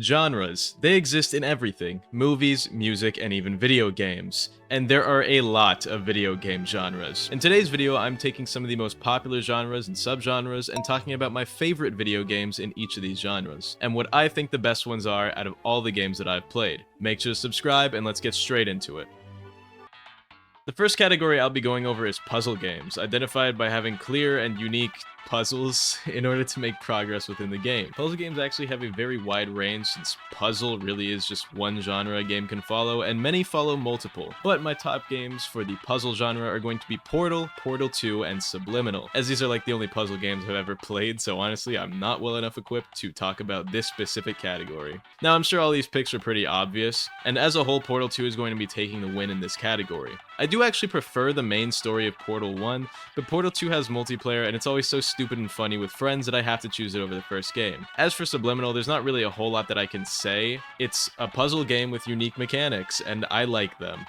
Genres. They exist in everything: movies, music, and even video games. And there are a lot of video game genres. In today's video, I'm taking some of the most popular genres and subgenres and talking about my favorite video games in each of these genres, and what I think the best ones are out of all the games that I've played. Make sure to subscribe and let's get straight into it. The first category I'll be going over is puzzle games, identified by having clear and unique puzzles in order to make progress within the game. Puzzle games actually have a very wide range, since puzzle really is just one genre a game can follow, and many follow multiple. But my top games for the puzzle genre are going to be Portal, Portal 2, and Subliminal, as these are like the only puzzle games I've ever played, so honestly I'm not well enough equipped to talk about this specific category. Now I'm sure all these picks are pretty obvious, and as a whole Portal 2 is going to be taking the win in this category. I do actually prefer the main story of Portal 1, but Portal 2 has multiplayer and it's always so stupid and funny with friends that I have to choose it over the first game. As for Subliminal, there's not really a whole lot that I can say. It's a puzzle game with unique mechanics, and I like them.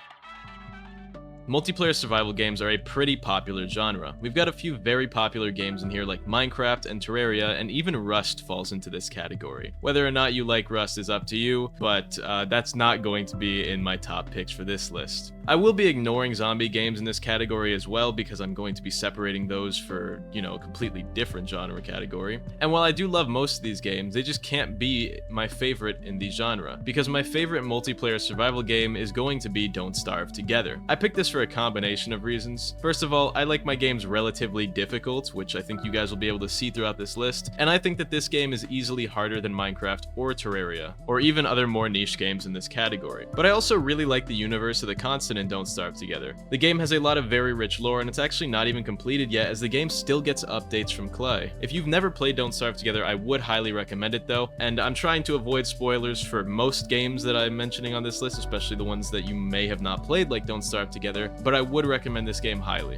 Multiplayer survival games are a pretty popular genre. We've got a few very popular games in here like Minecraft and Terraria, and even Rust falls into this category. Whether or not you like Rust is up to you, but that's not going to be in my top picks for this list. I will be ignoring zombie games in this category as well, because I'm going to be separating those for, a completely different genre category. And while I do love most of these games, they just can't be my favorite in the genre, because my favorite multiplayer survival game is going to be Don't Starve Together. I picked this for a combination of reasons. First of all, I like my games relatively difficult, which I think you guys will be able to see throughout this list, and I think that this game is easily harder than Minecraft or Terraria, or even other more niche games in this category. But I also really like the universe of the continent in Don't Starve Together. The game has a lot of very rich lore, and it's actually not even completed yet, as the game still gets updates from Clay. If you've never played Don't Starve Together, I would highly recommend it though, and I'm trying to avoid spoilers for most games that I'm mentioning on this list, especially the ones that you may have not played like Don't Starve Together, but I would recommend this game highly.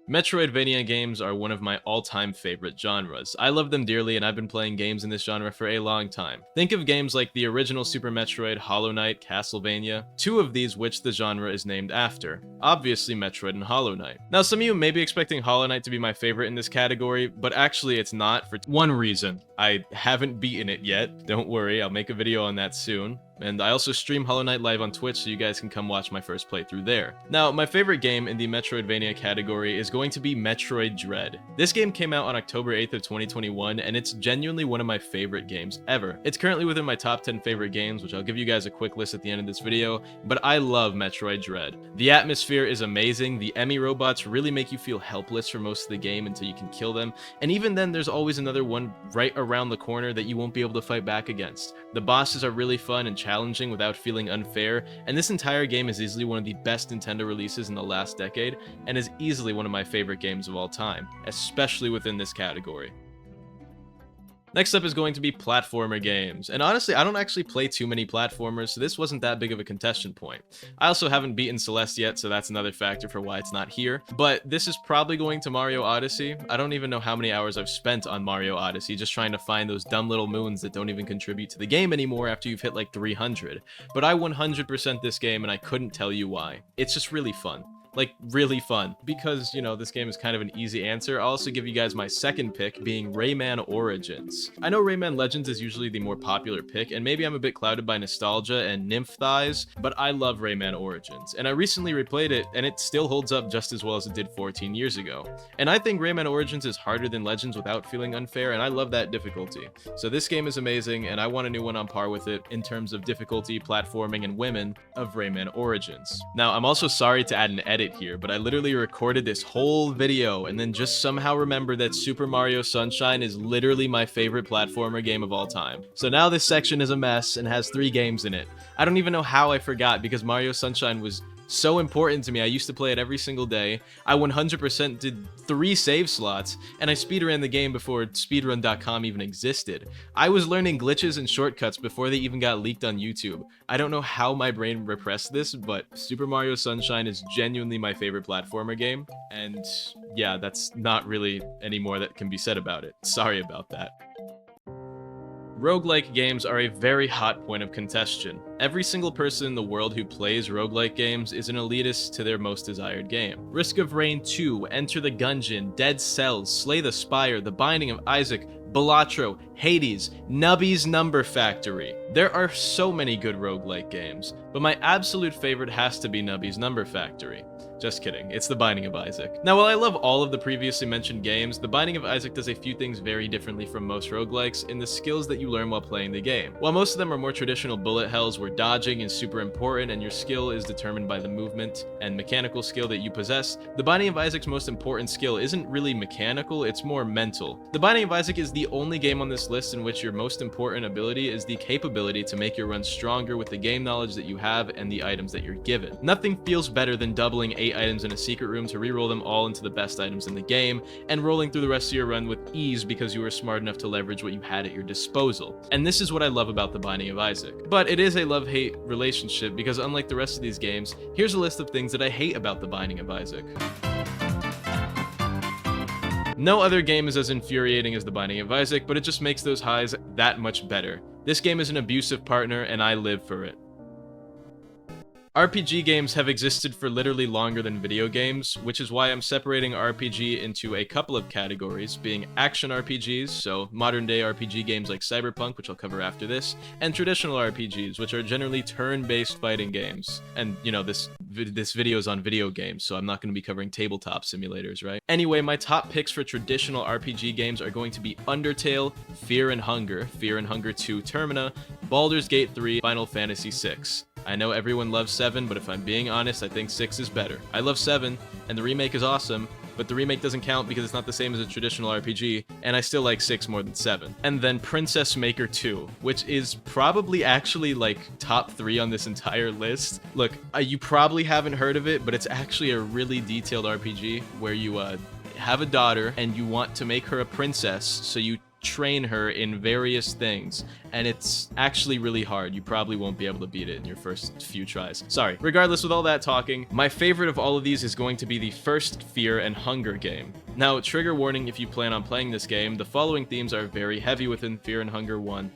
Metroidvania games are one of my all-time favorite genres. I love them dearly, and I've been playing games in this genre for a long time. Think of games like the original Super Metroid, Hollow Knight, Castlevania, two of these which the genre is named after. Obviously Metroid and Hollow Knight. Now some of you may be expecting Hollow Knight to be my favorite in this category, but actually it's not, for one reason. I haven't beaten it yet. Don't worry, I'll make a video on that soon. And I also stream Hollow Knight live on Twitch, so you guys can come watch my first playthrough there. Now, my favorite game in the Metroidvania category is going to be Metroid Dread. This game came out on October 8th of 2021, and it's genuinely one of my favorite games ever. It's currently within my top 10 favorite games, which I'll give you guys a quick list at the end of this video, but I love Metroid Dread. The atmosphere is amazing, the Emmy robots really make you feel helpless for most of the game until you can kill them, and even then there's always another one right around the corner that you won't be able to fight back against. The bosses are really fun and challenging without feeling unfair, and this entire game is easily one of the best Nintendo releases in the last decade, and is easily one of my favorite games of all time, especially within this category. Next up is going to be platformer games, and honestly I don't actually play too many platformers, so this wasn't that big of a contention point. I also haven't beaten Celeste yet, so that's another factor for why it's not here, but this is probably going to Mario Odyssey. I don't even know how many hours I've spent on Mario Odyssey just trying to find those dumb little moons that don't even contribute to the game anymore after you've hit like 300, but I 100% this game and I couldn't tell you why. It's just really fun. Like, really fun. Because, this game is kind of an easy answer, I'll also give you guys my second pick, being Rayman Origins. I know Rayman Legends is usually the more popular pick, and maybe I'm a bit clouded by nostalgia and nymph thighs, but I love Rayman Origins. And I recently replayed it, and it still holds up just as well as it did 14 years ago. And I think Rayman Origins is harder than Legends without feeling unfair, and I love that difficulty. So this game is amazing, and I want a new one on par with it in terms of difficulty, platforming, and women of Rayman Origins. Now, I'm also sorry to add an edit here, but I literally recorded this whole video and then just somehow remembered that Super Mario Sunshine is literally my favorite platformer game of all time. So now this section is a mess and has 3 games in it. I don't even know how I forgot, because Mario Sunshine was so important to me. I used to play it every single day. I 100% did 3 save slots, and I speedran the game before speedrun.com even existed. I was learning glitches and shortcuts before they even got leaked on YouTube. I don't know how my brain repressed this, but Super Mario Sunshine is genuinely my favorite platformer game, and yeah, that's not really any more that can be said about it. Sorry about that. Roguelike games are a very hot point of contention. Every single person in the world who plays roguelike games is an elitist to their most desired game. Risk of Rain 2, Enter the Gungeon, Dead Cells, Slay the Spire, The Binding of Isaac, Balatro, Hades, Nubby's Number Factory. There are so many good roguelike games, but my absolute favorite has to be Nubby's Number Factory. Just kidding, it's The Binding of Isaac. Now, while I love all of the previously mentioned games, The Binding of Isaac does a few things very differently from most roguelikes in the skills that you learn while playing the game. While most of them are more traditional bullet hells where dodging is super important and your skill is determined by the movement and mechanical skill that you possess, The Binding of Isaac's most important skill isn't really mechanical, it's more mental. The Binding of Isaac is the only game on this list in which your most important ability is the capability to make your run stronger with the game knowledge that you have and the items that you're given. Nothing feels better than doubling 8 items in a secret room to reroll them all into the best items in the game, and rolling through the rest of your run with ease because you were smart enough to leverage what you had at your disposal. And this is what I love about The Binding of Isaac. But it is a love-hate relationship because unlike the rest of these games, here's a list of things that I hate about The Binding of Isaac. No other game is as infuriating as The Binding of Isaac, but it just makes those highs that much better. This game is an abusive partner, and I live for it. RPG games have existed for literally longer than video games, which is why I'm separating RPG into a couple of categories, being action RPGs, so modern day RPG games like Cyberpunk, which I'll cover after this, and traditional RPGs, which are generally turn-based fighting games. And, you know, this video is on video games, so I'm not going to be covering tabletop simulators, right? Anyway, my top picks for traditional RPG games are going to be Undertale, Fear and Hunger 2 Termina, Baldur's Gate 3, Final Fantasy VI. I know everyone loves 7, but if I'm being honest, I think 6 is better. I love 7, and the remake is awesome, but the remake doesn't count because it's not the same as a traditional RPG, and I still like 6 more than 7. And then Princess Maker 2, which is probably actually like top 3 on this entire list. Look, you probably haven't heard of it, but it's actually a really detailed RPG where you have a daughter and you want to make her a princess, so you train her in various things, and it's actually really hard. You probably won't be able to beat it in your first few tries. Sorry. Regardless, with all that talking, my favorite of all of these is going to be the first Fear and Hunger game. Now, trigger warning if you plan on playing this game, the following themes are very heavy within Fear and Hunger 1.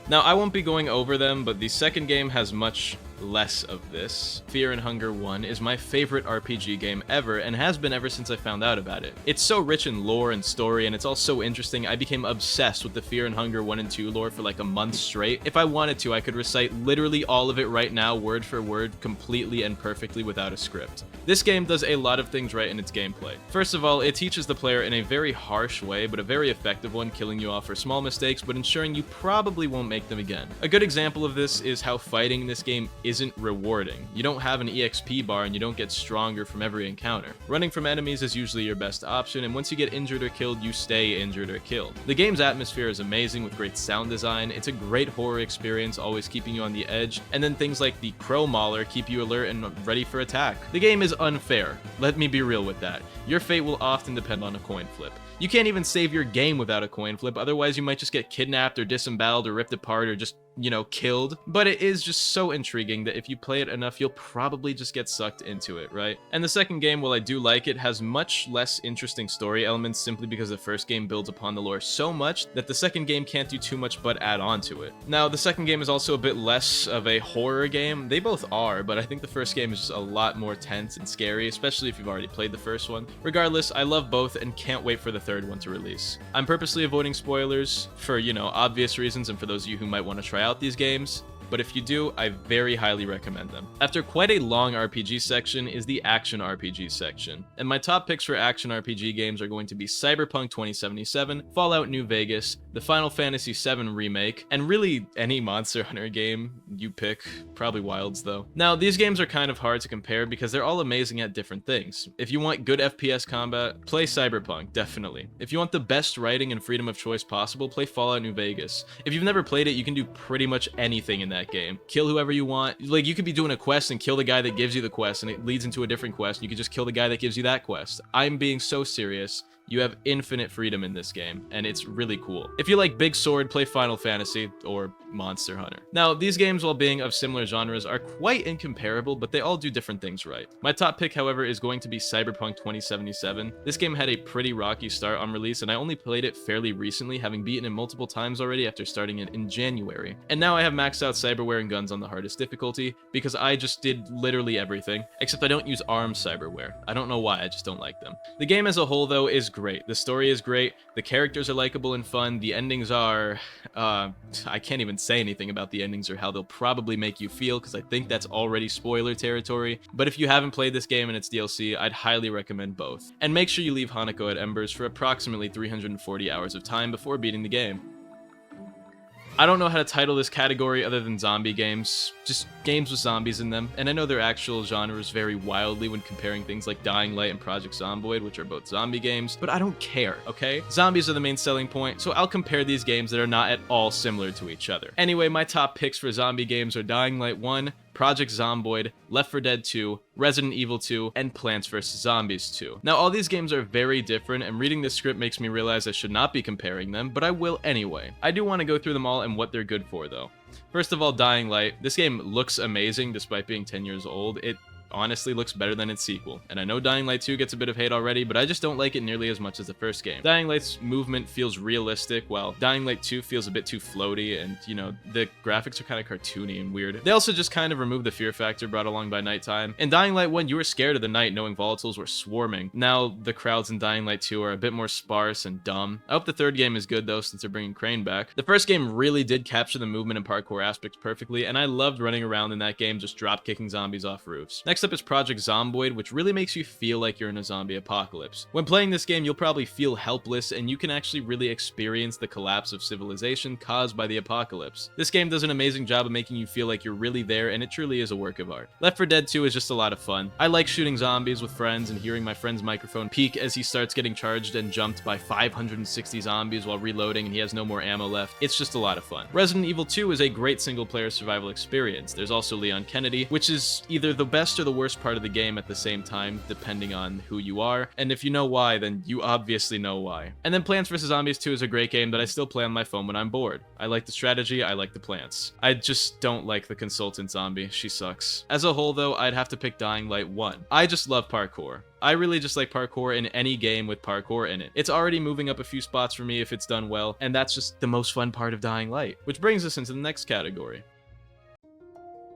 Now, I won't be going over them, but the second game has much less of this. Fear and Hunger 1 is my favorite RPG game ever, and has been ever since I found out about it. It's so rich in lore and story, and it's all so interesting. I became obsessed with the Fear and Hunger 1 and 2 lore for like a month straight. If I wanted to, I could recite literally all of it right now, word for word, completely and perfectly without a script. This game does a lot of things right in its gameplay. First of all, it teaches the player in a very harsh way, but a very effective one, killing you off for small mistakes, but ensuring you probably won't make them again. A good example of this is how fighting in this game isn't rewarding. You don't have an EXP bar and you don't get stronger from every encounter. Running from enemies is usually your best option, and once you get injured or killed, you stay injured or killed. The game's atmosphere is amazing with great sound design. It's a great horror experience, always keeping you on the edge, and then things like the Crow Mauler keep you alert and ready for attack. The game is unfair. Let me be real with that. Your fate will often depend on a coin flip. You can't even save your game without a coin flip, otherwise you might just get kidnapped or disemboweled or ripped apart or just, you know, killed. But it is just so intriguing that if you play it enough, you'll probably just get sucked into it, right? And the second game, while I do like it, has much less interesting story elements simply because the first game builds upon the lore so much that the second game can't do too much but add on to it. Now, the second game is also a bit less of a horror game. They both are, but I think the first game is just a lot more tense and scary, especially if you've already played the first one. Regardless, I love both and can't wait for the third one to release. I'm purposely avoiding spoilers for, you know, obvious reasons and for those of you who might want to try out these games, but if you do, I very highly recommend them. After quite a long RPG section is the action RPG section, and my top picks for action RPG games are going to be Cyberpunk 2077, Fallout New Vegas, the Final Fantasy VII Remake, and really any Monster Hunter game you pick, probably Wilds though. Now, these games are kind of hard to compare because they're all amazing at different things. If you want good FPS combat, play Cyberpunk, definitely. If you want the best writing and freedom of choice possible, play Fallout New Vegas. If you've never played it, you can do pretty much anything in that game. Kill whoever you want. Like, you could be doing a quest and kill the guy that gives you the quest, and it leads into a different quest, and you could just kill the guy that gives you that quest. I'm being so serious. You have infinite freedom in this game, and it's really cool. If you like Big Sword, play Final Fantasy or Monster Hunter. Now, these games, while being of similar genres, are quite incomparable, but they all do different things right. My top pick, however, is going to be Cyberpunk 2077. This game had a pretty rocky start on release, and I only played it fairly recently, having beaten it multiple times already after starting it in January. And now I have maxed out cyberware and guns on the hardest difficulty, because I just did literally everything, except I don't use ARM cyberware. I don't know why, I just don't like them. The game as a whole, though, is great. The story is great. The characters are likable and fun. The endings are, I can't even say anything about the endings or how they'll probably make you feel, because I think that's already spoiler territory. But if you haven't played this game and its DLC, I'd highly recommend both. And make sure you leave Hanako at Embers for approximately 340 hours of time before beating the game. I don't know how to title this category other than zombie games, just games with zombies in them, and I know their actual genres vary wildly when comparing things like Dying Light and Project Zomboid, which are both zombie games, but I don't care, okay? Zombies are the main selling point, so I'll compare these games that are not at all similar to each other. Anyway, my top picks for zombie games are Dying Light 1, Project Zomboid, Left 4 Dead 2, Resident Evil 2, and Plants vs. Zombies 2. Now, all these games are very different, and reading this script makes me realize I should not be comparing them, but I will anyway. I do want to go through them all and what they're good for, though. First of all, Dying Light. This game looks amazing despite being 10 years old. It honestly looks better than its sequel. And I know Dying Light 2 gets a bit of hate already, but I just don't like it nearly as much as the first game. Dying Light's movement feels realistic, while Dying Light 2 feels a bit too floaty, and, you know, the graphics are kind of cartoony and weird. They also just kind of remove the fear factor brought along by nighttime. In Dying Light 1, you were scared of the night knowing volatiles were swarming. Now, the crowds in Dying Light 2 are a bit more sparse and dumb. I hope the third game is good, though, since they're bringing Crane back. The first game really did capture the movement and parkour aspects perfectly, and I loved running around in that game just drop-kicking zombies off roofs. Next up is Project Zomboid, which really makes you feel like you're in a zombie apocalypse. When playing this game, you'll probably feel helpless, and you can actually really experience the collapse of civilization caused by the apocalypse. This game does an amazing job of making you feel like you're really there, and it truly is a work of art. Left 4 Dead 2 is just a lot of fun. I like shooting zombies with friends and hearing my friend's microphone peak as he starts getting charged and jumped by 560 zombies while reloading and he has no more ammo left. It's just a lot of fun. Resident Evil 2 is a great single-player survival experience. There's also Leon Kennedy, which is either the best or the worst part of the game at the same time, depending on who you are, and if you know why, then you obviously know why. And then Plants vs. Zombies 2 is a great game that I still play on my phone when I'm bored. I like the strategy, I like the plants. I just don't like the consultant zombie, she sucks. As a whole though, I'd have to pick Dying Light 1. I just love parkour. I really just like parkour in any game with parkour in it. It's already moving up a few spots for me if it's done well, and that's just the most fun part of Dying Light. Which brings us into the next category.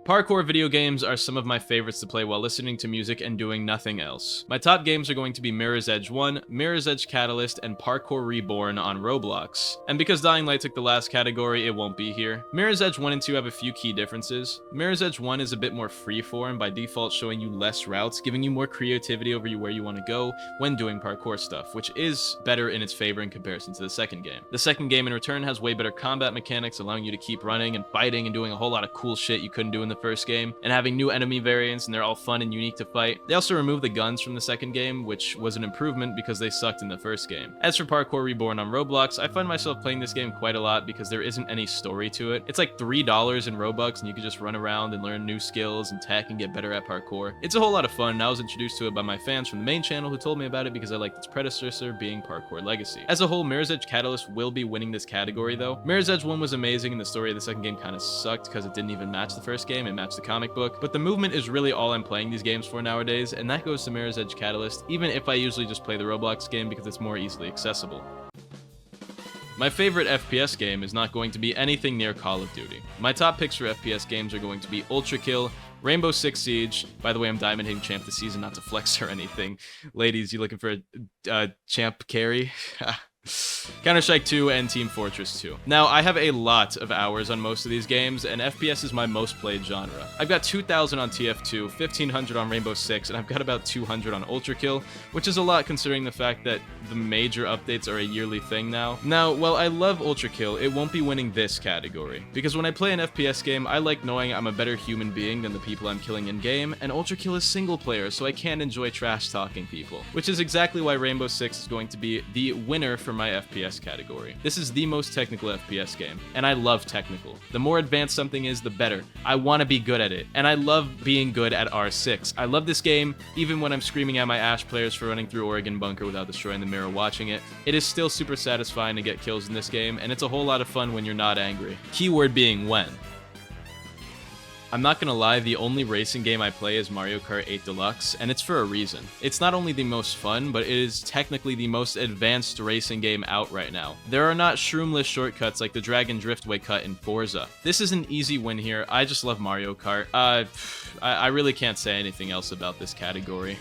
Parkour video games are some of my favorites to play while listening to music and doing nothing else. My top games are going to be Mirror's Edge 1, Mirror's Edge Catalyst, and Parkour Reborn on Roblox. And because Dying Light took the last category, it won't be here. Mirror's Edge 1 and 2 have a few key differences. Mirror's Edge 1 is a bit more freeform, by default showing you less routes, giving you more creativity over where you want to go when doing parkour stuff, which is better in its favor in comparison to the second game. The second game in return has way better combat mechanics, allowing you to keep running and fighting and doing a whole lot of cool shit you couldn't do in the first game, and having new enemy variants, and they're all fun and unique to fight. They also removed the guns from the second game, which was an improvement because they sucked in the first game. As for Parkour Reborn on Roblox, I find myself playing this game quite a lot because there isn't any story to it. It's like $3 in Robux, and you can just run around and learn new skills and tech and get better at parkour. It's a whole lot of fun, and I was introduced to it by my fans from the main channel who told me about it because I liked its predecessor being Parkour Legacy. As a whole, Mirror's Edge Catalyst will be winning this category though. Mirror's Edge 1 was amazing, and the story of the second game kind of sucked because it didn't even match the first game, it matched the comic book, but the movement is really all I'm playing these games for nowadays, and that goes to Mirror's Edge Catalyst, even if I usually just play the Roblox game because it's more easily accessible. My favorite FPS game is not going to be anything near Call of Duty. My top picks for FPS games are going to be Ultra Kill, Rainbow Six Siege. By the way, I'm Diamond hitting champ this season, not to flex or anything. Ladies, you looking for a champ carry? Counter-Strike 2 and Team Fortress 2. Now, I have a lot of hours on most of these games, and FPS is my most played genre. I've got 2,000 on TF2, 1,500 on Rainbow Six, and I've got about 200 on Ultra Kill, which is a lot considering the fact that the major updates are a yearly thing now. Now, while I love Ultra Kill, it won't be winning this category, because when I play an FPS game, I like knowing I'm a better human being than the people I'm killing in-game, and Ultra Kill is single-player, so I can't enjoy trash-talking people, which is exactly why Rainbow Six is going to be the winner for my FPS category. This is the most technical FPS game, and I love technical. The more advanced something is, the better. I want to be good at it, and I love being good at R6. I love this game, even when I'm screaming at my Ash players for running through Oregon Bunker without destroying the mirror watching it. It is still super satisfying to get kills in this game, and it's a whole lot of fun when you're not angry. Keyword being when. I'm not gonna lie, the only racing game I play is Mario Kart 8 Deluxe, and it's for a reason. It's not only the most fun, but it is technically the most advanced racing game out right now. There are not shroomless shortcuts like the Dragon Driftway cut in Forza. This is an easy win here. I just love Mario Kart. I really can't say anything else about this category.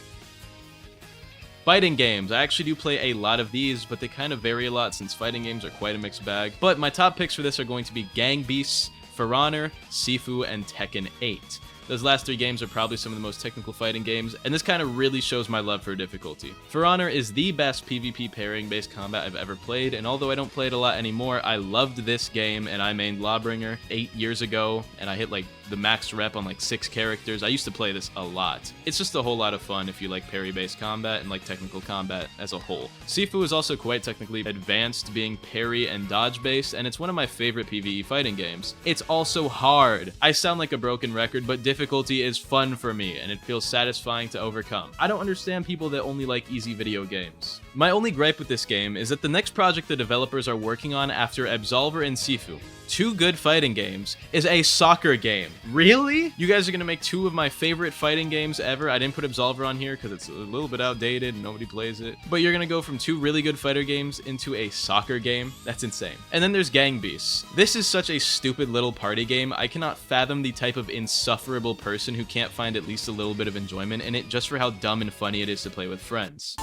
Fighting games. I actually do play a lot of these, but they kind of vary a lot since fighting games are quite a mixed bag. But my top picks for this are going to be Gang Beasts, For Honor, Sifu, and Tekken 8. Those last 3 games are probably some of the most technical fighting games, and this kind of really shows my love for difficulty. For Honor is the best PvP pairing-based combat I've ever played, and although I don't play it a lot anymore, I loved this game, and I mained Lawbringer 8 years ago, and I hit like the max rep on like 6 characters. I used to play this a lot. It's just a whole lot of fun if you like parry-based combat and like technical combat as a whole. Sifu is also quite technically advanced, being parry and dodge-based, and it's one of my favorite PvE fighting games. It's also hard. I sound like a broken record, but difficulty is fun for me, and it feels satisfying to overcome. I don't understand people that only like easy video games. My only gripe with this game is that the next project the developers are working on after Absolver and Sifu, 2 good fighting games, is a soccer game. Really? You guys are gonna make 2 of my favorite fighting games ever? I didn't put Absolver on here because it's a little bit outdated and nobody plays it. But you're gonna go from 2 really good fighter games into a soccer game? That's insane. And then there's Gang Beasts. This is such a stupid little party game. I cannot fathom the type of insufferable person who can't find at least a little bit of enjoyment in it just for how dumb and funny it is to play with friends.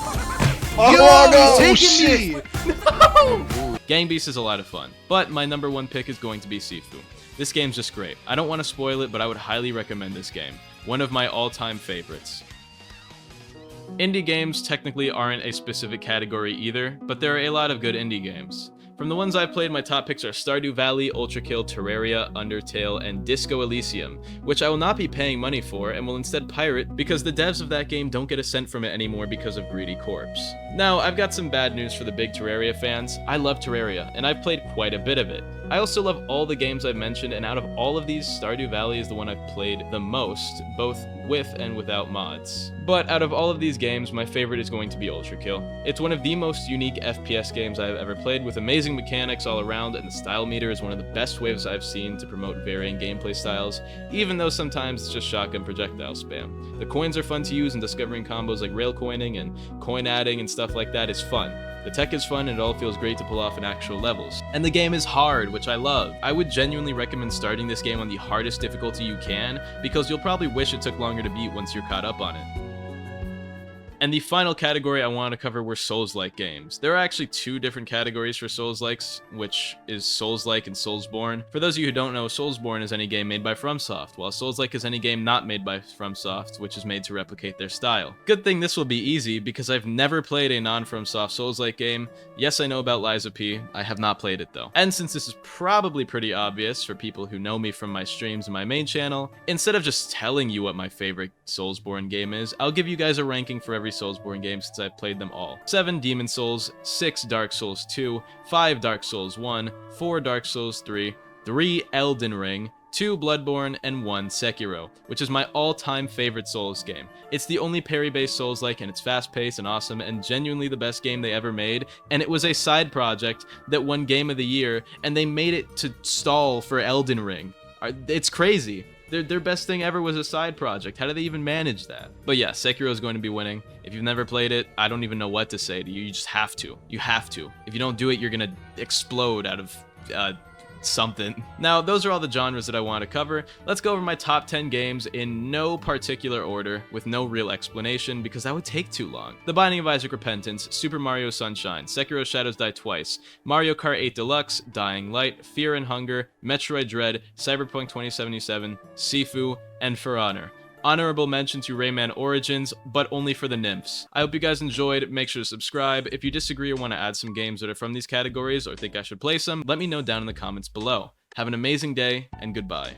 Oh, no, taking me! No! Gang Beasts is a lot of fun, but my number 1 pick is going to be Sifu. This game's just great. I don't want to spoil it, but I would highly recommend this game. One of my all-time favorites. Indie games technically aren't a specific category either, but there are a lot of good indie games. From the ones I've played, my top picks are Stardew Valley, Ultra Kill, Terraria, Undertale, and Disco Elysium, which I will not be paying money for and will instead pirate because the devs of that game don't get a cent from it anymore because of greedy corps. Now, I've got some bad news for the big Terraria fans. I love Terraria, and I've played quite a bit of it. I also love all the games I've mentioned, and out of all of these, Stardew Valley is the one I've played the most, both with and without mods. But out of all of these games, my favorite is going to be Ultra Kill. It's one of the most unique FPS games I've ever played, with amazing mechanics all around, and the style meter is one of the best ways I've seen to promote varying gameplay styles, even though sometimes it's just shotgun projectile spam. The coins are fun to use, and discovering combos like rail coining and coin adding and stuff like that is fun. The tech is fun and it all feels great to pull off in actual levels. And the game is hard, which I love. I would genuinely recommend starting this game on the hardest difficulty you can, because you'll probably wish it took longer to beat once you're caught up on it. And the final category I want to cover were Souls-like games. There are actually 2 different categories for Souls-likes, which is Soulslike and Soulsborne. For those of you who don't know, Soulsborne is any game made by FromSoft, while Soulslike is any game not made by FromSoft, which is made to replicate their style. Good thing this will be easy, because I've never played a non-FromSoft Souls-like game. Yes, I know about Liza P. I have not played it though. And since this is probably pretty obvious for people who know me from my streams and my main channel, instead of just telling you what my favorite Soulsborne game is, I'll give you guys a ranking for every Soulsborne game since I've played them all. 7 Demon Souls, 6 Dark Souls 2, 5 Dark Souls 1, 4 Dark Souls 3, 3 Elden Ring, 2 Bloodborne, and 1 Sekiro, which is my all-time favorite Souls game. It's the only parry-based Souls-like, and it's fast-paced and awesome, and genuinely the best game they ever made, and it was a side project that won Game of the Year, and they made it to stall for Elden Ring. It's crazy. Their best thing ever was a side project. How do they even manage that? But yeah, Sekiro is going to be winning. If you've never played it, I don't even know what to say to you. You just have to. You have to. If you don't do it, you're gonna explode out of something. Now, those are all the genres that I want to cover. Let's go over my top 10 games in no particular order, with no real explanation, because that would take too long. The Binding of Isaac Repentance, Super Mario Sunshine, Sekiro Shadows Die Twice, Mario Kart 8 Deluxe, Dying Light, Fear and Hunger, Metroid Dread, Cyberpunk 2077, Sifu, and For Honor. Honorable mention to Rayman Origins, but only for the nymphs. I hope you guys enjoyed. Make sure to subscribe. If you disagree or want to add some games that are from these categories or think I should play some, let me know down in the comments below. Have an amazing day, and goodbye.